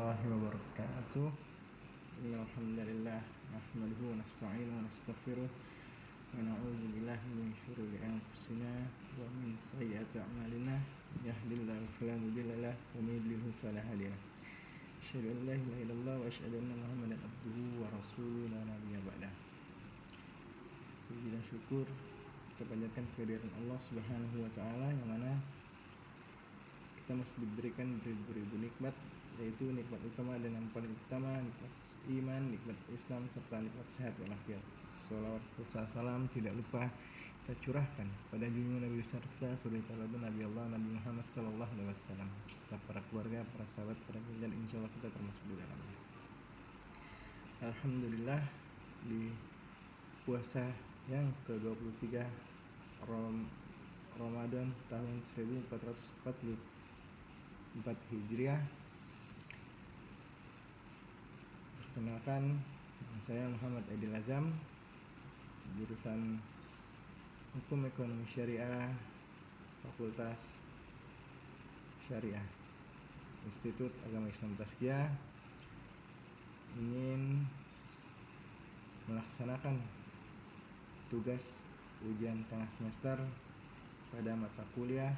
warahmatullahi wabarakatuh. Alhamdulillah nahmaduhu wa nasta'inuhu wa nastaghfiruh wa na'udzu billahi min syururi anfusina wa min sayyiati a'malina. Yahdihillahu fala mudilla lahu wa may yudlil fala hadiya lahu. Asyhadu an la ilaha illallah wa asyhadu anna Muhammadan abduhu wa rasuluhu la nabiyya ba'dah. Puji dan syukur kita panjatkan kehadiran Allah Subhanahu wa taala yang mana kita masih diberikan beribu-ribu nikmat, yaitu nikmat utama dan yang paling utama nikmat iman, nikmat Islam, serta nikmat sehat walafiat. Sholawat dan salam tidak lupa kita curahkan pada junjungan Nabi besar kita, saudara Nabi Allah Nabi Muhammad sallallahu alaihi wasallam, serta para keluarga, para sahabat, para dan insyaallah kita termasuk di dalamnya. Alhamdulillah, di puasa yang ke-23 Ramadan tahun 1444 Hijriah. Perkenalkan, saya Muhammad Aidil Azam, jurusan Hukum Ekonomi Syariah, Fakultas Syariah, Institut Agama Islam Tazkiyah, ingin melaksanakan tugas ujian tengah semester pada mata kuliah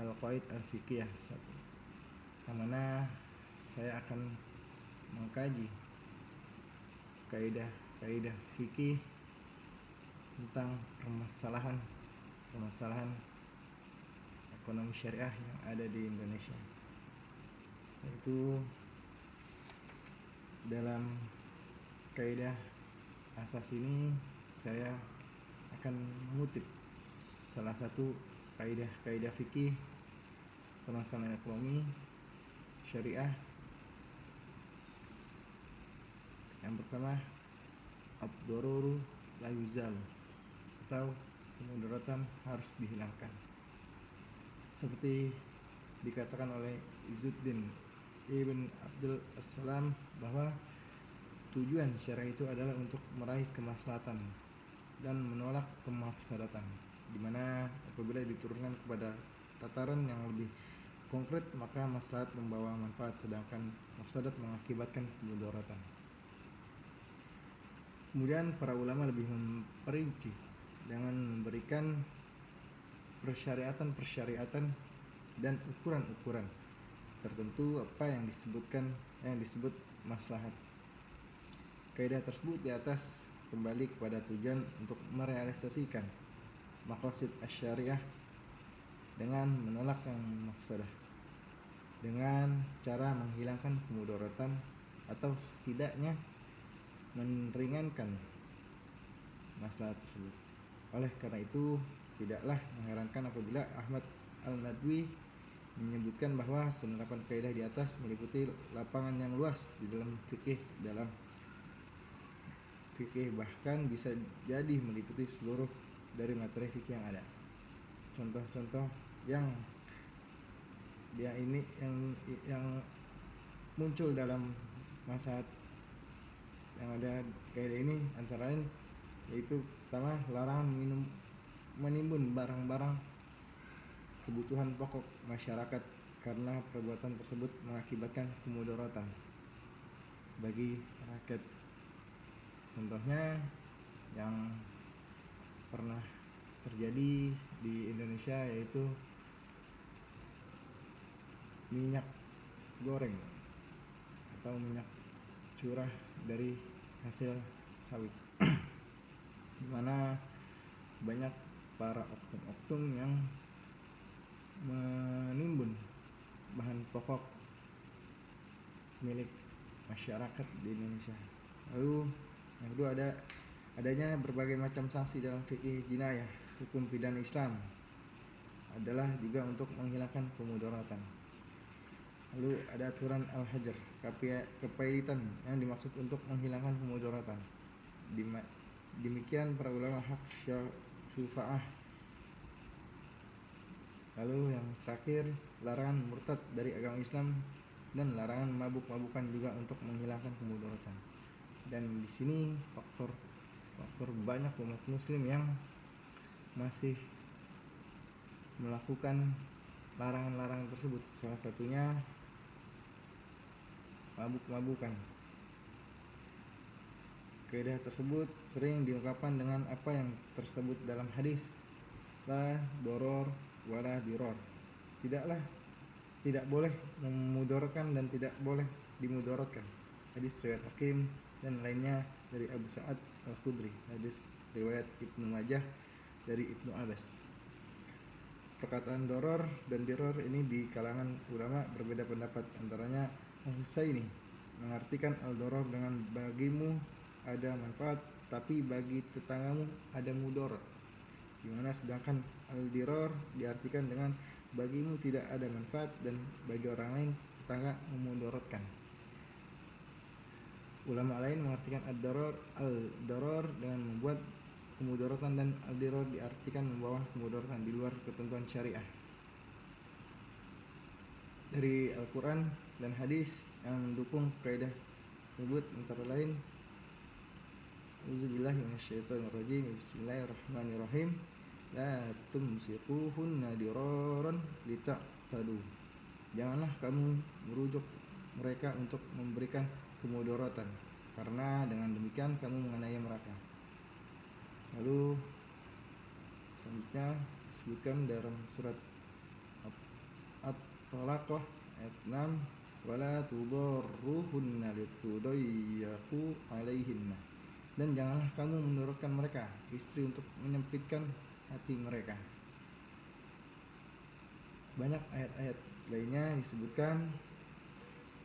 Al-Qawaid Al-Fiqhiyah 1, yang mana saya akan mengkaji kaidah fikih tentang permasalahan ekonomi syariah yang ada di Indonesia. Yaitu dalam kaidah asas ini saya akan mengutip salah satu kaidah fikih permasalahan ekonomi syariah. Yang pertama, ad-daruru la yuzal, atau kemudaratan harus dihilangkan. Seperti dikatakan oleh Izzuddin Ibn Abdul Assalam bahwa tujuan syariah itu adalah untuk meraih kemaslahatan dan menolak kemafsadatan, di mana apabila diturunkan kepada tataran yang lebih konkret maka maslahat membawa manfaat, sedangkan mafsadat mengakibatkan kemudaratan. Kemudian para ulama lebih memperinci dengan memberikan persyariatan dan ukuran-ukuran tertentu apa yang disebut maslahat. Kaidah tersebut di atas kembali kepada tujuan untuk merealisasikan maqasid asy-syariah dengan menolak yang mafsadah, dengan cara menghilangkan kemudaratan atau setidaknya meringankan masalah tersebut. Oleh karena itu, tidaklah mengherankan apabila Ahmad Al-Nadwi menyebutkan bahwa penerapan kaidah di atas meliputi lapangan yang luas di dalam fikih, bahkan bisa jadi meliputi seluruh dari materi fikih yang ada. Contoh-contoh yang muncul dalam masalah yang ada kaidah ini antara lain yaitu pertama, larangan menimbun barang-barang kebutuhan pokok masyarakat karena perbuatan tersebut mengakibatkan kemudaratan bagi rakyat. Contohnya yang pernah terjadi di Indonesia yaitu minyak goreng atau minyak curah dari hasil sawit, di mana banyak para oknum-oknum yang menimbun bahan pokok milik masyarakat di Indonesia. Lalu yang kedua, adanya berbagai macam sanksi dalam fikih jinayah, hukum pidana Islam adalah juga untuk menghilangkan kemudaratan. Lalu ada aturan al-hajar, kepailitan yang dimaksud untuk menghilangkan kemudaratan. Demikian para ulama hak syufa'ah. Lalu yang terakhir, larangan murtad dari agama Islam dan larangan mabuk-mabukan juga untuk menghilangkan kemudaratan. Dan di sini faktor banyak umat muslim yang masih melakukan larangan-larangan tersebut. Salah satunya mabuk-mabukan. Kaidah tersebut sering diungkapkan dengan apa yang tersebut dalam hadis, la doror wala diror. Tidak boleh memudaratkan dan tidak boleh dimudaratkan. Hadis riwayat Hakim dan lainnya dari Abu Sa'ad Al-Khudri. Hadis riwayat Ibnu Majah dari Ibnu Abbas. Perkataan doror dan diror ini di kalangan ulama berbeda pendapat. Antaranya Al-Husaini mengartikan al-doror dengan bagimu ada manfaat, tapi bagi tetanggamu ada mudarat. Dimana sedangkan al-diror diartikan dengan bagimu tidak ada manfaat dan bagi orang lain tetangga memudaratkan. Ulama lain mengartikan al-doror dengan membuat kemudaratan dan al-diror diartikan membawa kemudaratan di luar ketentuan syariah. Dari Al-Quran dan hadis yang mendukung kaidah tersebut antara lain Auzubillahi minasyaitonirrajim. Bismillahirrahmanirrahim. La tumsikuhunna diraran lita'tadu. Janganlah kamu merujuk mereka untuk memberikan kemudaratan, karena dengan demikian kamu mengenai mereka. Lalu selanjutnya disebutkan dalam surat At-Talaqah ayat 6, wala tudarruhunna litudayyiqu alaihinna. Dan janganlah kamu menurutkan mereka, istri, untuk menyempitkan hati mereka. Banyak ayat-ayat lainnya disebutkan,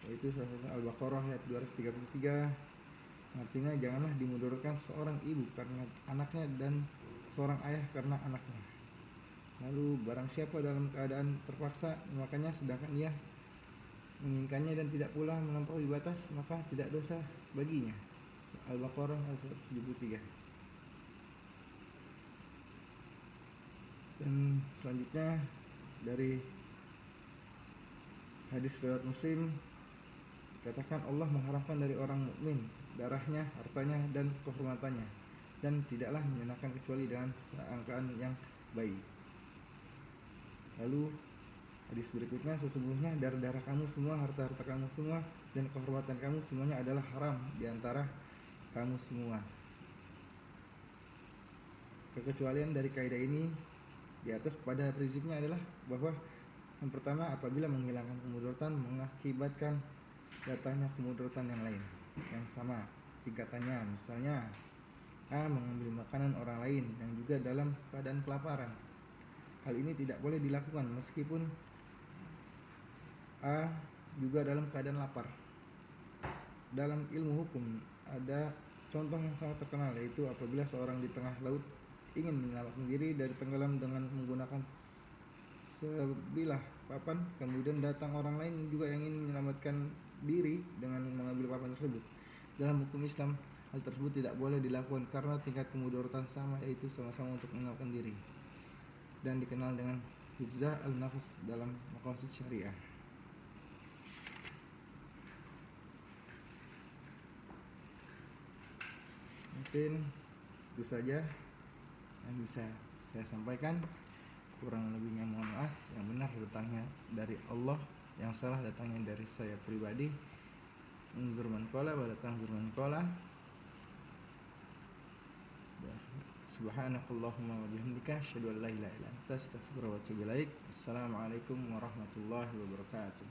yaitu salah satu Al-Baqarah ayat 233. Artinya janganlah dimudaratkan seorang ibu karena anaknya dan seorang ayah karena anaknya. Lalu barang siapa dalam keadaan terpaksa memakannya sedangkan ia menginginkannya dan tidak pula melampaui batas, maka tidak dosa baginya. Al-Baqarah ayat 173. Dan selanjutnya dari hadis riwayat Muslim dikatakan Allah mengharamkan dari orang mukmin darahnya, hartanya, dan kehormatannya, dan tidaklah menyenangkan kecuali dengan sangkaan yang baik. Lalu hadis berikutnya, sesungguhnya darah-darah kamu semua, harta-harta kamu semua, dan kehormatan kamu semuanya adalah haram di antara kamu semua. Kekecualian dari kaidah ini di atas pada prinsipnya adalah bahwa yang pertama, apabila menghilangkan kemudaratan mengakibatkan datangnya kemudaratan yang lain yang sama tingkatannya. Misalnya A mengambil makanan orang lain yang juga dalam keadaan kelaparan. Hal ini tidak boleh dilakukan meskipun A juga dalam keadaan lapar. Dalam ilmu hukum ada contoh yang sangat terkenal, yaitu apabila seorang di tengah laut ingin menyelamatkan diri dari tenggelam dengan menggunakan sebilah papan, kemudian datang orang lain juga yang ingin menyelamatkan diri dengan mengambil papan tersebut. Dalam hukum Islam, hal tersebut tidak boleh dilakukan karena tingkat kemudaratan sama, yaitu sama-sama untuk menyelamatkan diri, dan dikenal dengan hifzah al-nafs dalam maqasid syariah. Mungkin itu saja yang bisa saya sampaikan. Kurang lebihnya mohon maaf. Yang benar datangnya dari Allah, yang salah datangnya dari saya pribadi. Unzur man qala wa la tanzur man qala. Subhanakallahumma wa bihamdika asyhadu an la ilaha illa anta astaghfiruka wa atubu ilaik. Assalamualaikum warahmatullahi wabarakatuh.